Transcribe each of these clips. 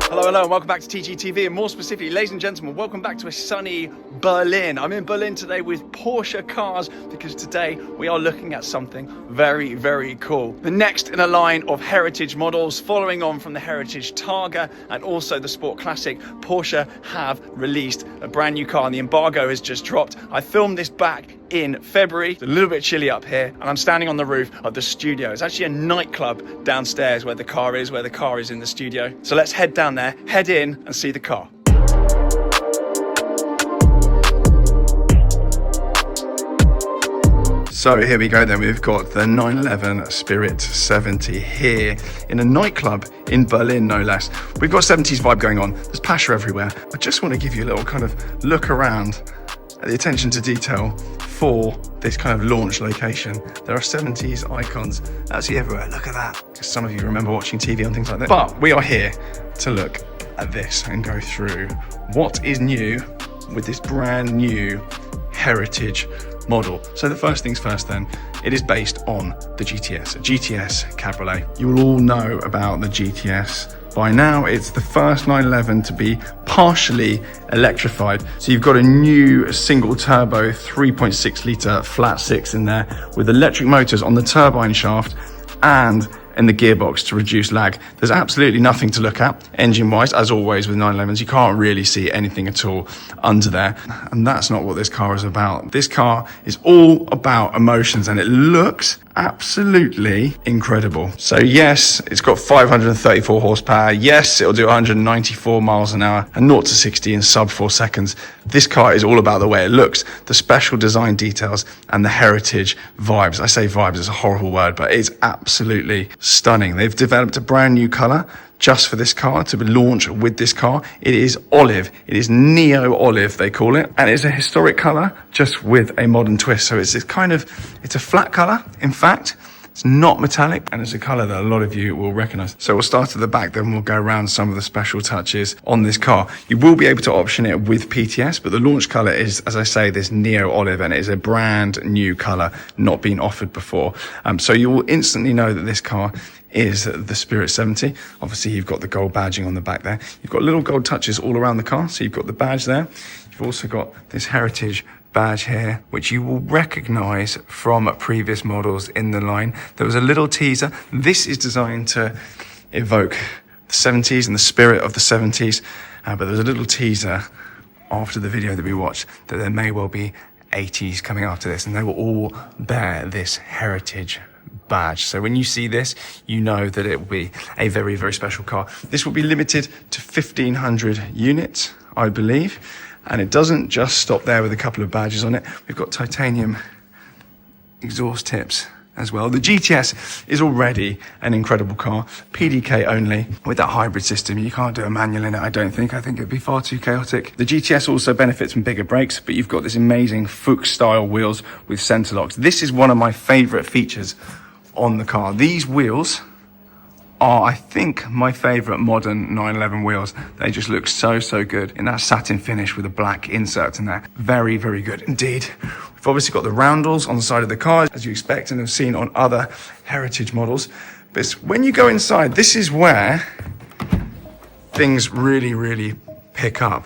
Hello, and welcome back to TGTV, and more specifically, ladies and gentlemen, welcome back to a sunny Berlin. I'm in Berlin today with Porsche cars because today we are looking at something very, very cool. The next in a line of heritage models, following on from the heritage Targa and also the Sport Classic. Porsche have released a brand new car and the embargo has just dropped. I filmed this back in February. It's a little bit chilly up here and I'm standing on the roof of the studio. It's actually a nightclub downstairs where the car is in the studio. So let's head down there, head in and see the car. So here we go then, we've got the 911 Spirit 70 here in a nightclub in Berlin, no less. We've got 70s vibe going on, there's Porsche everywhere. I just want to give you a little kind of look around at the attention to detail for this kind of launch location. There are 70s icons actually everywhere, look at that. Some of you remember watching TV on things like that. But we are here to look at this and go through what is new with this brand new heritage model. So the first things first then, it is based on the GTS Cabriolet. You will all know about the GTS by now. It's the first 911 to be partially electrified. So you've got a new single turbo 3.6 litre flat six in there with electric motors on the turbine shaft and in the gearbox to reduce lag. There's absolutely nothing to look at engine wise, as always with 911s. You can't really see anything at all under there. And that's not what this car is about. This car is all about emotions and it looks absolutely incredible. So yes, it's got 534 horsepower. Yes, it'll do 194 miles an hour and 0 to 60 in sub 4 seconds. This car is all about the way it looks, the special design details and the heritage vibes. I say vibes, it's a horrible word, but it's absolutely stunning. They've developed a brand new color just for this car to launch with this car. It is olive. It is neo olive, they call it. And it's a historic color just with a modern twist. So it's a flat color. In fact, it's not metallic and it's a color that a lot of you will recognize. So we'll start at the back, then we'll go around some of the special touches on this car. You will be able to option it with PTS, but the launch color is, as I say, this neo olive, and it is a brand new color, not been offered before. So you will instantly know that this car is the Spirit 70. Obviously, you've got the gold badging on the back there. You've got little gold touches all around the car. So you've got the badge there. You've also got this heritage badge here, which you will recognize from previous models in the line. There was a little teaser. This is designed to evoke the 70s and the spirit of the 70s. But there's a little teaser after the video that we watched that there may well be 80s coming after this, and they will all bear this heritage badge. So when you see this, you know that it will be a very, very special car. This will be limited to 1,500 units, I believe. And it doesn't just stop there with a couple of badges on it. We've got titanium exhaust tips as well. The GTS is already an incredible car, PDK only. With that hybrid system, you can't do a manual in it, I don't think. I think it'd be far too chaotic. The GTS also benefits from bigger brakes, but you've got this amazing Fuchs style wheels with center locks. This is one of my favorite features on the car. These wheels are, I think, my favorite modern 911 wheels. They just look so, so good in that satin finish with a black insert in there. Very, very good indeed. We've obviously got the roundels on the side of the car, as you expect and have seen on other heritage models. But when you go inside, this is where things really, really pick up.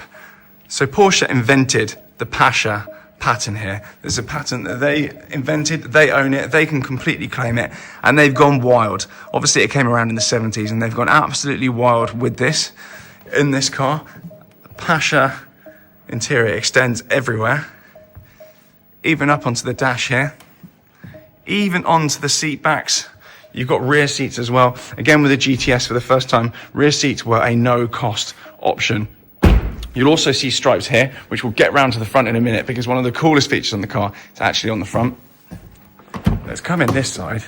So Porsche invented the Pasha pattern here. There's a pattern that they invented, they own it, they can completely claim it, and they've gone wild. Obviously, it came around in the 70s, and they've gone absolutely wild with this. In this car, the Pasha interior extends everywhere, even up onto the dash here, even onto the seat backs. You've got rear seats as well. Again, with the GTS for the first time, rear seats were a no-cost option. You'll also see stripes here, which we'll get round to the front in a minute, because one of the coolest features on the car is actually on the front. Let's come in this side.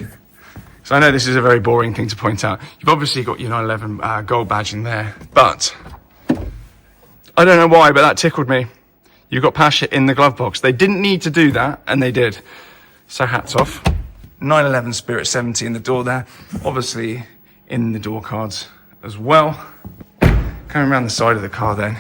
So I know this is a very boring thing to point out. You've obviously got your 911 gold badging there, but I don't know why, but that tickled me. You've got Pasha in the glove box. They didn't need to do that, and they did. So hats off. 911 Spirit 70 in the door there. Obviously in the door cards as well. Coming around the side of the car then,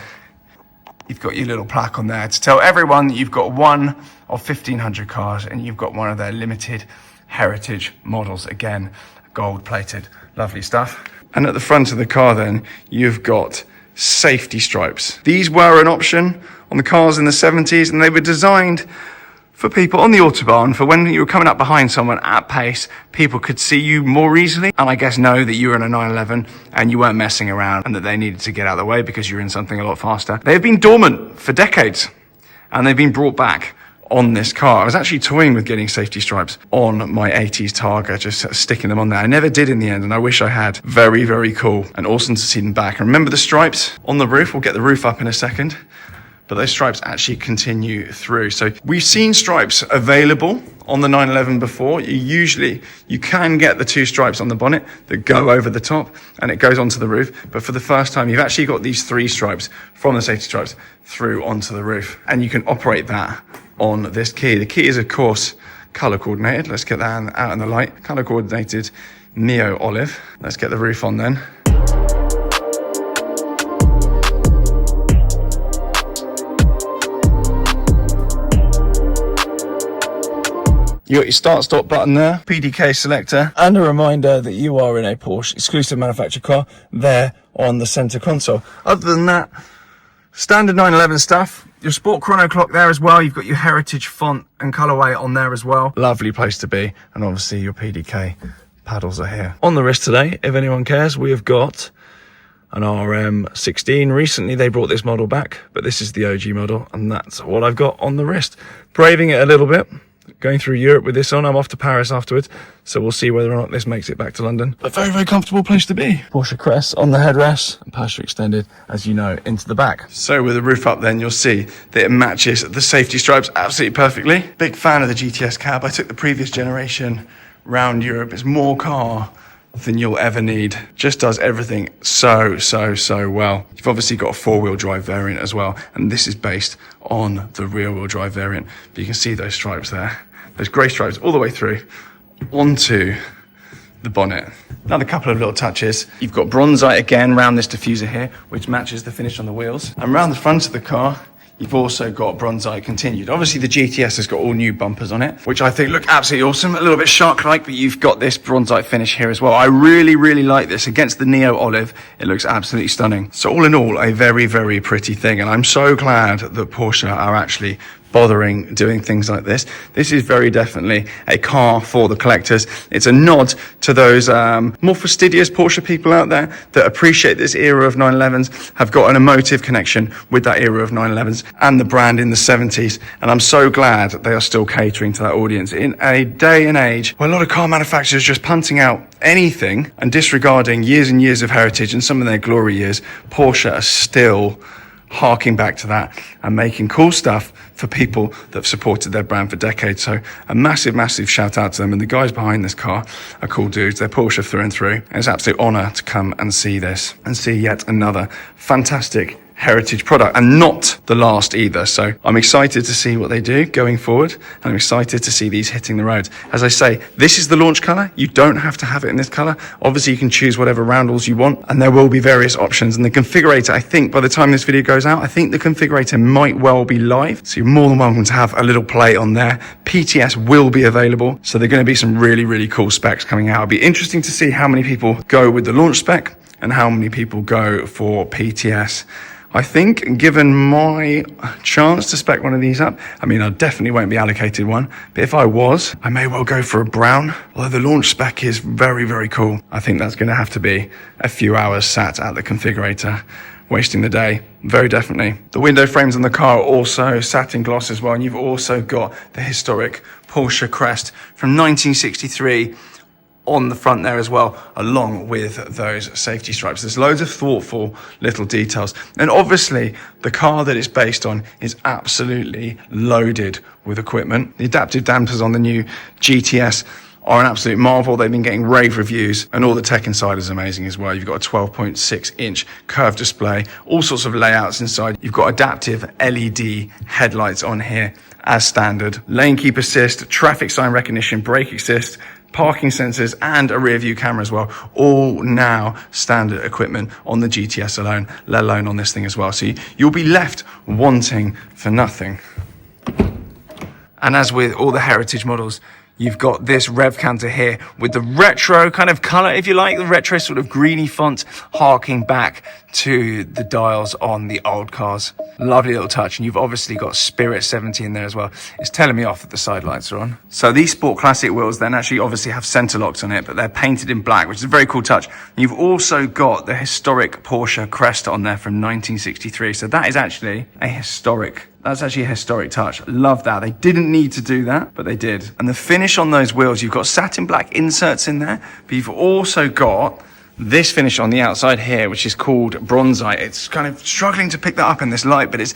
you've got your little plaque on there to tell everyone that you've got one of 1,500 cars and you've got one of their limited heritage models. Again, gold plated, lovely stuff. And at the front of the car then, you've got safety stripes. These were an option on the cars in the 70s, and they were designed for people on the Autobahn, for when you were coming up behind someone at pace, people could see you more easily, and I guess know that you were in a 911 and you weren't messing around, and that they needed to get out of the way because you're in something a lot faster. They've been dormant for decades, and they've been brought back on this car. I was actually toying with getting safety stripes on my 80s Targa, just sticking them on there. I never did in the end, and I wish I had. Very, very cool and awesome to see them back. And remember the stripes on the roof? We'll get the roof up in a second. But those stripes actually continue through. So we've seen stripes available on the 911 before. You can get the 2 stripes on the bonnet that go over the top and it goes onto the roof. But for the first time, you've actually got these 3 stripes from the safety stripes through onto the roof. And you can operate that on this key. The key is, of course, color coordinated. Let's get that out in the light. Color coordinated Neo Olive. Let's get the roof on then. You got your start-stop button there, PDK selector, and a reminder that you are in a Porsche exclusive manufacturer car there on the center console. Other than that, standard 911 stuff. Your sport chrono clock there as well. You've got your heritage font and colorway on there as well. Lovely place to be. And obviously your PDK paddles are here. On the wrist today, if anyone cares, we have got an RM16. Recently they brought this model back, but this is the OG model, and that's what I've got on the wrist. Braving it a little bit. Going through Europe with this on. I'm off to Paris afterwards, so we'll see whether or not this makes it back to London. But very, very comfortable place to be. Porsche crest on the headrest and Porsche extended, as you know, into the back. So with the roof up then, you'll see that it matches the safety stripes absolutely perfectly. Big fan of the GTS cab. I took the previous generation round Europe. It's more car than you'll ever need. Just does everything so well. You've obviously got a 4-wheel drive variant as well, and this is based on the rear-wheel drive variant. But you can see those stripes there, those grey stripes all the way through onto the bonnet. Another couple of little touches. You've got bronzite again around this diffuser here, which matches the finish on the wheels. And around the front of the car, you've also got bronzite continued. Obviously the GTS has got all new bumpers on it, which I think look absolutely awesome. A little bit shark-like, but you've got this bronzite finish here as well. I really, really like this. Against the Neo Olive, it looks absolutely stunning. So all in all, a very, very pretty thing. And I'm so glad that Porsche are actually bothering doing things like this. This is very definitely a car for the collectors. It's a nod to those more fastidious Porsche people out there that appreciate this era of 911s, have got an emotive connection with that era of 911s and the brand in the 70s. And I'm so glad that they are still catering to that audience in a day and age where a lot of car manufacturers are just punting out anything and disregarding years and years of heritage and some of their glory years. Porsche are still harking back to that and making cool stuff for people that have supported their brand for decades. So a massive, massive shout out to them. And the guys behind this car are cool dudes. They're Porsche through and through. And it's an absolute honor to come and see this and see yet another fantastic heritage product, and not the last either. So I'm excited to see what they do going forward, and I'm excited to see these hitting the roads. As I say, this is the launch color. You don't have to have it in this color. Obviously you can choose whatever roundels you want, and there will be various options. And the configurator, I think by the time this video goes out, I think the configurator might well be live, so you're more than welcome to have a little play on there. PTS will be available, so there are going to be some really, really cool specs coming out. It'll be interesting to see how many people go with the launch spec and how many people go for PTS. I think, given my chance to spec one of these up, I mean, I definitely won't be allocated one, but if I was, I may well go for a brown. Although the launch spec is very, very cool. I think that's going to have to be a few hours sat at the configurator, wasting the day, very definitely. The window frames on the car are also satin gloss as well, and you've also got the historic Porsche crest from 1963 on the front there as well, along with those safety stripes. There's loads of thoughtful little details. And obviously, the car that it's based on is absolutely loaded with equipment. The adaptive dampers on the new GTS are an absolute marvel. They've been getting rave reviews, and all the tech inside is amazing as well. You've got a 12.6-inch curved display, all sorts of layouts inside. You've got adaptive LED headlights on here as standard. Lane keep assist, traffic sign recognition, brake assist, parking sensors, and a rear view camera as well, all now standard equipment on the GTS alone, let alone on this thing as well. So you'll be left wanting for nothing. And as with all the heritage models, You've got this rev counter here with the retro kind of color, if you like, the retro sort of greeny font, harking back to the dials on the old cars. Lovely little touch. And you've obviously got Spirit 70 in there as well. It's telling me off that the side lights are on. So these Sport Classic wheels then actually obviously have center locks on it, but they're painted in black, which is a very cool touch. You've also got the historic Porsche crest on there from 1963. So that is actually a historic touch. Love that. They didn't need to do that, but they did. And the finish on those wheels, you've got satin black inserts in there, but you've also got this finish on the outside here, which is called bronzite. It's kind of struggling to pick that up in this light, but it's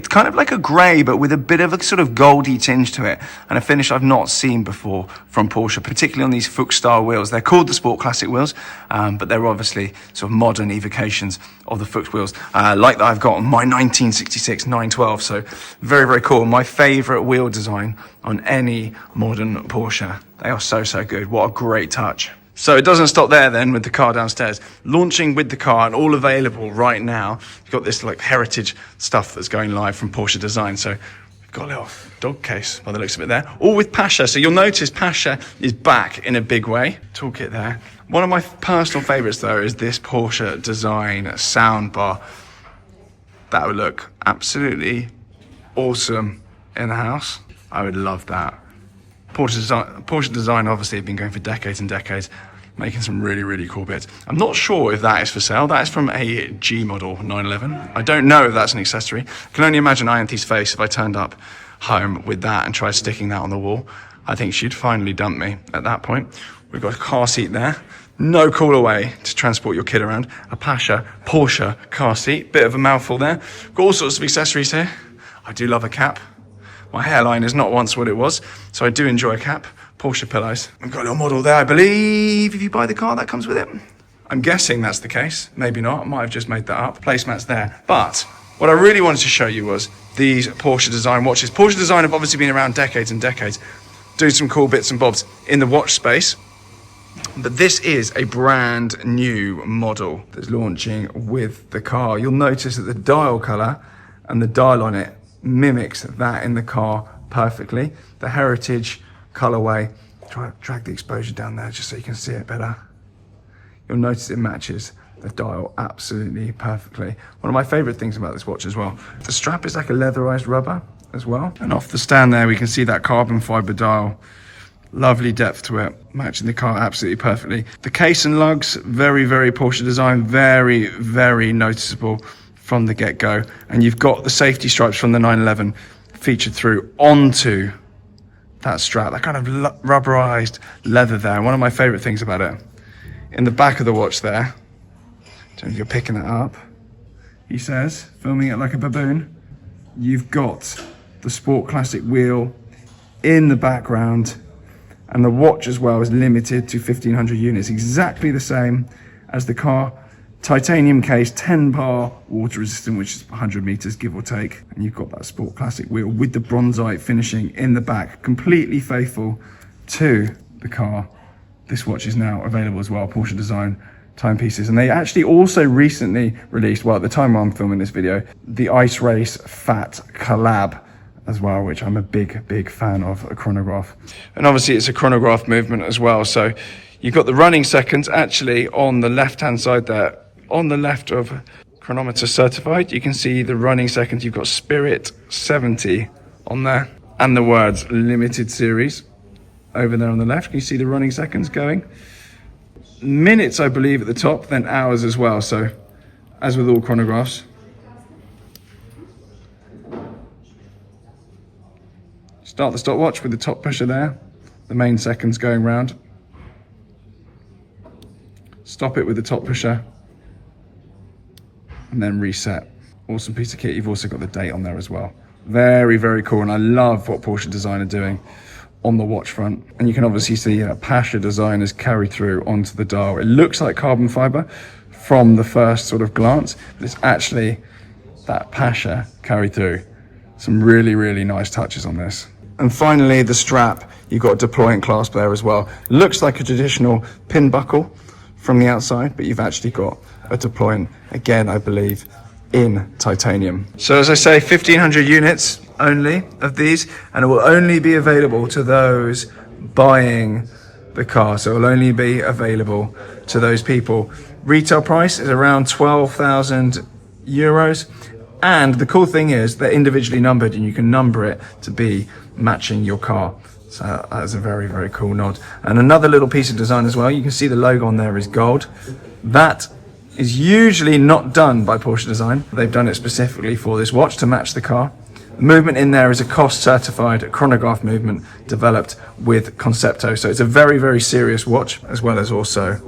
kind of like a grey, but with a bit of a sort of goldy tinge to it, and a finish I've not seen before from Porsche, particularly on these Fuchs style wheels. They're called the Sport Classic wheels, but they're obviously sort of modern evocations of the Fuchs wheels, like that I've got on my 1966 912. So very, very cool. My favourite wheel design on any modern Porsche. They are so, so good. What a great touch. So it doesn't stop there then with the car downstairs. Launching with the car and all available right now. You've got this like heritage stuff that's going live from Porsche Design. So we've got a little dog case by the looks of it there. All with Pasha. So you'll notice Pasha is back in a big way. Toolkit there. One of my personal favourites though is this Porsche Design soundbar. That would look absolutely awesome in the house. I would love that. Porsche Design obviously have been going for decades and decades, making some really, really cool bits. I'm not sure if that is for sale. That is from a G model 911. I don't know if that's an accessory. I can only imagine Ianthe's face if I turned up home with that and tried sticking that on the wall. I think she'd finally dump me at that point. We've got a car seat there. No cooler way to transport your kid around. A Pasha Porsche car seat. Bit of a mouthful there. Got all sorts of accessories here. I do love a cap. My hairline is not once what it was, so I do enjoy a cap. Porsche pillows. I've got a little model there, I believe. If you buy the car, that comes with it. I'm guessing that's the case. Maybe not. I might have just made that up. Placemats there. But what I really wanted to show you was these Porsche Design watches. Porsche Design have obviously been around decades and decades, doing some cool bits and bobs in the watch space. But this is a brand new model that's launching with the car. You'll notice that the dial color and the dial on it mimics that in the car perfectly. The heritage colorway. Try to drag the exposure down there just so you can see it better. You'll notice it matches the dial absolutely perfectly. One of my favorite things about this watch as well, the strap is like a leatherized rubber as well. And off the stand there, we can see that carbon fiber dial. Lovely depth to it, matching the car absolutely perfectly. The case and lugs, very, very Porsche Design, very, very noticeable from the get-go. And you've got the safety stripes from the 911 featured through onto that strap, that kind of rubberized leather there. One of my favorite things about it. In the back of the watch there, don't know if you're picking it up, he says, filming it like a baboon, you've got the Sport Classic wheel in the background, and the watch as well is limited to 1,500 units, exactly the same as the car. Titanium case, 10 bar, water resistant, which is 100 meters, give or take. And you've got that Sport Classic wheel with the bronzite finishing in the back, completely faithful to the car. This watch is now available as well, Porsche Design timepieces. And they actually also recently released, well, at the time I'm filming this video, the Ice Race Fat collab as well, which I'm a big, big fan of, a chronograph. And obviously it's a chronograph movement as well. So you've got the running seconds actually on the left-hand side there. On the left of chronometer certified, you can see the running seconds. You've got Spirit 70 on there and the words limited series over there on the left. Can you see the running seconds going? Minutes, I believe, at the top, then hours as well. So as with all chronographs, start the stopwatch with the top pusher there, the main seconds going round. Stop it with the top pusher, and then reset. Awesome piece of kit. You've also got the date on there as well. Very, very cool. And I love what Porsche Design are doing on the watch front. And you can obviously see Pasha Design is carried through onto the dial. It looks like carbon fiber from the first sort of glance, but it's actually that Pasha carried through. Some really, really nice touches on this. And finally, the strap. You've got a deploying clasp there as well. Looks like a traditional pin buckle from the outside, but you've actually got a deploying, again, I believe, in titanium. So as I say, 1,500 units only of these, and it will only be available to those buying the car, so it'll only be available to those people. Retail price is around 12,000 euros, and the cool thing is they're individually numbered and you can number it to be matching your car. So that's a very, very cool nod. And another little piece of design as well, you can see the logo on there is gold. That is usually not done by Porsche Design. They've done it specifically for this watch to match the car. The movement in there is a COST certified chronograph movement developed with Concepto. So it's a very, very serious watch, as well as also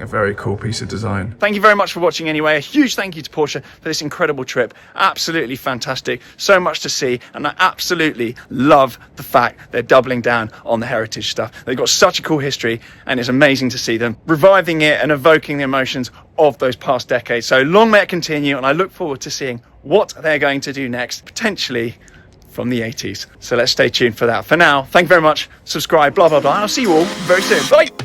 a very cool piece of design. Thank you very much for watching anyway. A huge thank you to Porsche for this incredible trip. Absolutely fantastic. So much to see, and I absolutely love the fact they're doubling down on the heritage stuff. They've got such a cool history, and it's amazing to see them reviving it and evoking the emotions of those past decades. So long may it continue, and I look forward to seeing what they're going to do next, potentially from the 80s. So let's stay tuned for that. For now, thank you very much. Subscribe, blah, blah, blah. I'll see you all very soon. Bye.